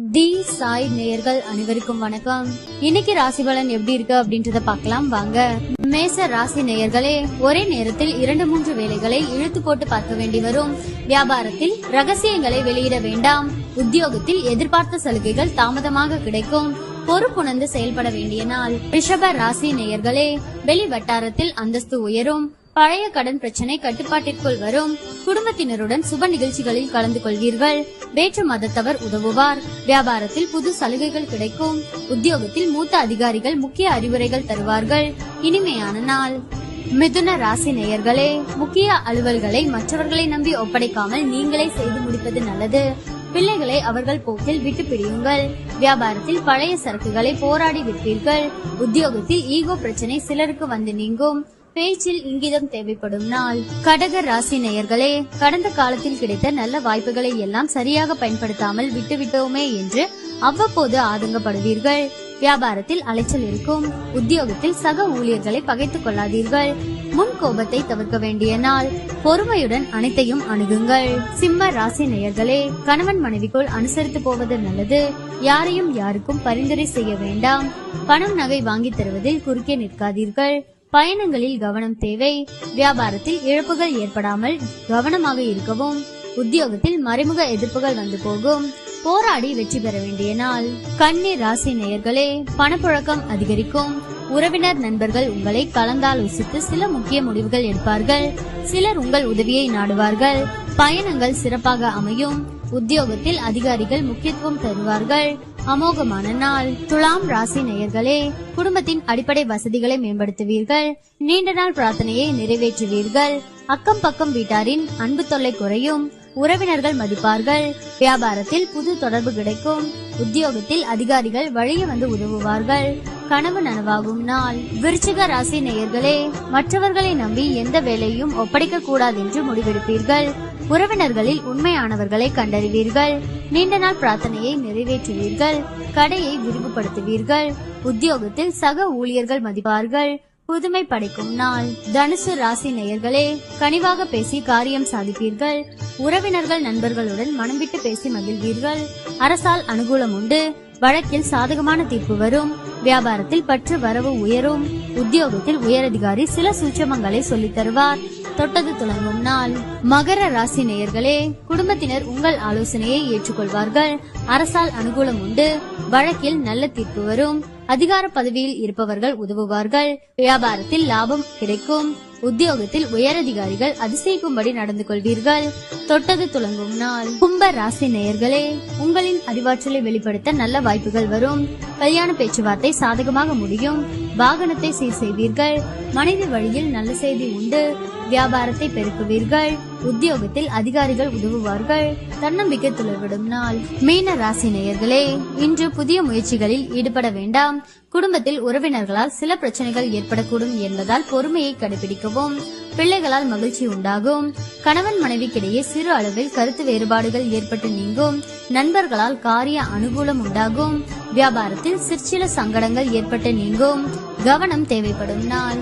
தி சாய் நேயர்கள் அனைவருக்கும் வணக்கம். இன்னைக்கு ராசி பலன் எப்படி இருக்கு அப்படின்றத பார்க்கலாம் வாங்க. மேச ராசி நேயர்களே, ஒரே நேரத்தில் 2-3 வேலைகளை இழுத்து போட்டு பார்க்க வேண்டி வரும். வியாபாரத்தில் ரகசியங்களை வெளியிட வேண்டாம். உத்தியோகத்தில் எதிர்பார்த்த சலுகைகள் தாமதமாக கிடைக்கும். பொறுப்புணர்ந்து செயல்பட வேண்டிய நாள். ரிஷப ராசி நேயர்களே, வெளி வட்டாரத்தில் அந்தஸ்து உயரும். பழைய கடன் பிரச்சனை கட்டுப்பாட்டிற்குள் வரும். குடும்பத்தினருடன் சுப நிகழ்ச்சிகளில் கலந்து கொள்வீர்கள். வேற்று மதத்தவர் உதவுவார். வியாபாரத்தில் புது சலுகைகள் கிடைக்கும். உத்தியோகத்தில் மூத்த அதிகாரிகள் முக்கிய அறிவுரைகள் தருவார்கள். இனிமையான நாள். மிதுன ராசி நேயர்களே, முக்கிய அலுவல்களை மற்றவர்களை நம்பி ஒப்படைக்காமல் நீங்களே செய்து முடிப்பது நல்லது. பிள்ளைகளை அவர்கள் போக்கில் விட்டு பிடியுங்கள். வியாபாரத்தில் பழைய சரக்குகளை போராடி விற்பீர்கள். உத்தியோகத்தில் ஈகோ பிரச்சனை சிலருக்கு வந்து நீங்கும். பேச்சில் இங்கிதம் தேவைப்படும் நாள். கடக ராசி நேயர்களே, கடந்த காலத்தில் கிடைத்த நல்ல வாய்ப்புகளை எல்லாம் சரியாக பயன்படுத்தாமல் விட்டுவிட்டோமே என்று அவ்வப்போது ஆதங்கப்படுவீர்கள். வியாபாரத்தில் அலைச்சல் இருக்கும். உத்தியோகத்தில் சக ஊழியர்களை பகைத்துக் கொள்ளாதீர்கள். முன் கோபத்தை தவிர்க்க வேண்டிய நாள். பொறுமையுடன் அனைத்தையும் அணுகுங்கள். சிம்ம ராசி நேயர்களே, கணவன் மனைவிக்குள் அனுசரித்து போவது நல்லது. யாரையும் யாருக்கும் பரிந்துரை செய்ய வேண்டாம். பணம் நகை வாங்கி தருவதில் குறுக்கே நிற்காதீர்கள். பயணங்களில் கவனம் தேவை. வியாபாரத்தில் இழப்புகள் ஏற்படாமல் கவனமாக இருக்கவும். உத்தியோகத்தில் மறைமுக எதிர்ப்புகள் வந்து போகும். போராடி வெற்றி பெற வேண்டிய நாள். கன்னி ராசி நேயர்களே, பணப்புழக்கம் அதிகரிக்கும். உறவினர் நண்பர்கள் உங்களை கலந்தாலோசித்து சில முக்கிய முடிவுகள் எடுப்பார்கள். சிலர் உங்கள் உதவியை நாடுவார்கள். பயணங்கள் சிறப்பாக அமையும். உத்தியோகத்தில் அதிகாரிகள் முக்கியத்துவம் தருவார்கள். அமோகமான நாள். துலாம் ராசி நேயர்களே, குடும்பத்தின் அடிப்படை வசதிகளை மேம்படுத்துவீர்கள். நீண்ட நாள் பிரார்த்தனையை நிறைவேற்றுவீர்கள். அக்கம் பக்கம் வீட்டாரின் அன்பு தொல்லை குறையும். உறவினர்கள் மதிப்பார்கள். வியாபாரத்தில் புது தொடர்பு கிடைக்கும். உத்தியோகத்தில் அதிகாரிகள் வழிய வந்து உதவுவார்கள். கனவு நனவாகும் நாள். விருச்சிக ராசி நேயர்களே, மற்றவர்களை நம்பி எந்த வேலையும் ஒப்படைக்க கூடாது என்று முடிவெடுப்பீர்கள். உறவினர்களில் உண்மையானவர்களை கண்டறிவீர்கள். நீண்ட நாள் பிரார்த்தனையை நிறைவேற்றுவீர்கள். கடையை விரிவுபடுத்துவீர்கள். உத்தியோகத்தில் சக ஊழியர்கள் மதிப்பார்கள். புதுமை படைக்கும் நாள். தனுசு ராசி நேயர்களே, கனிவாக பேசி காரியம் சாதிப்பீர்கள். உறவினர்கள் நண்பர்களுடன் மனம் விட்டு பேசி மகிழ்வீர்கள். அரசால் அனுகூலம் உண்டு. வழக்கில் சாதகமான தீர்ப்பு வரும். வியாபாரத்தில் பற்று வரவு உயரும். உத்தியோகத்தில் உயரதிகாரி சில சூட்சமங்களை சொல்லித் தருவார். தொட்டது துளங்கும் நாள். மகர ராசி நேயர்களே, குடும்பத்தினர் உங்கள் ஆலோசனையை ஏற்றுக்கொள்வார்கள். அரசால் அனுகூலம் உண்டு. வழக்கில் நல்ல தீர்ப்பு வரும். அதிகார பதவியில் இருப்பவர்கள் உதவுவார்கள். வியாபாரத்தில் லாபம் கிடைக்கும். உத்தியோகத்தில் உயரதிகாரிகள் அதிசயிக்கும்படி நடந்து கொள்வீர்கள். தொட்டது துளங்கும் நாள். கும்ப ராசி நேயர்களே, உங்களின் அறிவாற்றலை வெளிப்படுத்த நல்ல வாய்ப்புகள் வரும். கல்யாண பேச்சுவார்த்தை சாதகமாக முடியும். வாகனத்தை சீர் செய்வீர்கள். மனைவி வழியில் நல்ல செய்தி உண்டு. வியாபாரத்தை பெருக்குவீர்கள். உத்தியோகத்தில் அதிகாரிகள் உதவுவார்கள். தன்னம்பிக்கை துளர்விடும் நாள். மீன ராசி நேயர்களே, இன்று புதிய முயற்சிகளில் ஈடுபட வேண்டாம். குடும்பத்தில் உறவினர்களால் சில பிரச்சனைகள் ஏற்படக்கூடும் என்பதால் பொறுமையை கடைபிடிக்கவும். பிள்ளைகளால் மகிழ்ச்சி உண்டாகும். கணவன் மனைவிக்கிடையே சிறு அளவில் கருத்து வேறுபாடுகள் ஏற்பட்டு நீங்கும். நண்பர்களால் காரிய அனுகூலம் உண்டாகும். வியாபாரத்தில் சிற்சில சங்கடங்கள் ஏற்பட்டு நீங்கும். கவனம் தேவைப்படும் நாள்.